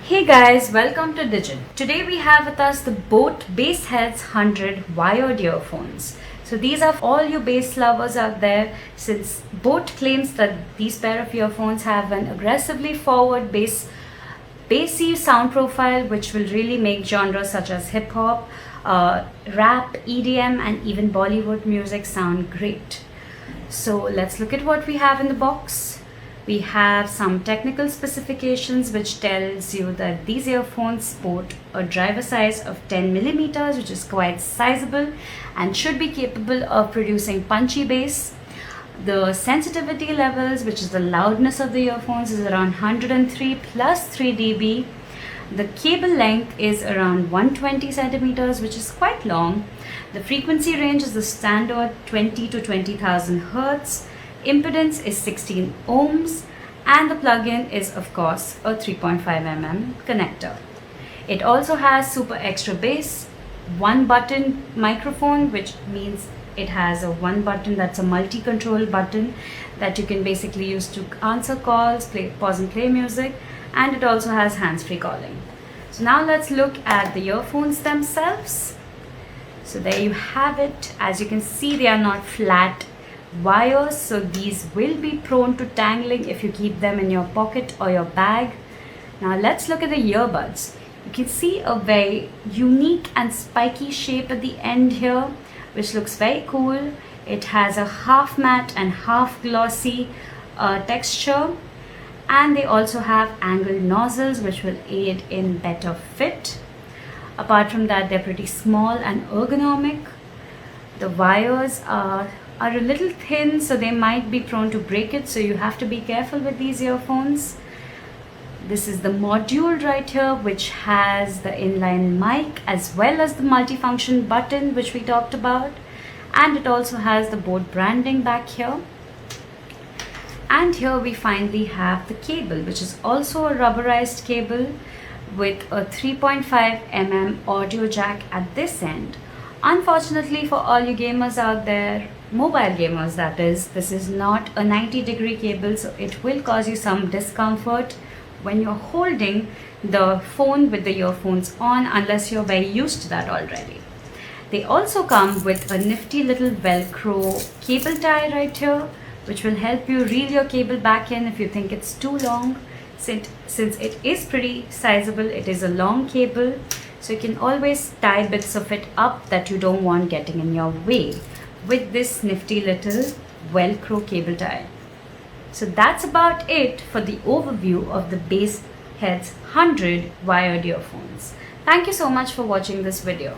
Hey guys, welcome to Digit. Today we have with us the Boat Bassheads 100 wired earphones. So these are for all you bass lovers out there, since Boat claims that these pair of earphones have an aggressively forward bassy sound profile which will really make genres such as hip hop, rap, EDM and even Bollywood music sound great. So let's look at what we have in the box. We have some technical specifications which tells you that these earphones sport a driver size of 10 millimeters, which is quite sizable and should be capable of producing punchy bass. The sensitivity levels, which is the loudness of the earphones, is around 103 plus 3 dB. The cable length is around 120 centimeters, which is quite long. The frequency range is the standard 20 to 20,000 hertz. Impedance is 16 ohms and the plug-in is of course a 3.5 mm connector. It also has super extra bass, one button microphone, which means it has a one button that's a multi-control button that you can basically use to answer calls, pause and play music, and it also has hands-free calling. So now let's look at the earphones themselves. So there you have it. As you can see, they are not flat wires, so these will be prone to tangling if you keep them in your pocket or your bag. Now let's look at the earbuds. You can see a very unique and spiky shape at the end here, which looks very cool. It has a half matte and half glossy texture, and they also have angled nozzles which will aid in better fit. Apart from that, they're pretty small and ergonomic. The wires are a little thin, so they might be prone to break it, so you have to be careful with these earphones. This is the module right here, which has the inline mic as well as the multifunction button which we talked about, and it also has the Boat branding back here. And here we finally have the cable, which is also a rubberized cable with a 3.5 mm audio jack at this end. Unfortunately for all you gamers out there, mobile gamers that is, this is not a 90-degree cable, so it will cause you some discomfort when you're holding the phone with the earphones on, unless you're very used to that already. They also come with a nifty little Velcro cable tie right here, which will help you reel your cable back in if you think it's too long. Since it is pretty sizable, it is a long cable, so you can always tie bits of it up that you don't want getting in your way with this nifty little Velcro cable tie. So that's about it for the overview of the Bassheads 100 wired earphones. Thank you so much for watching this video.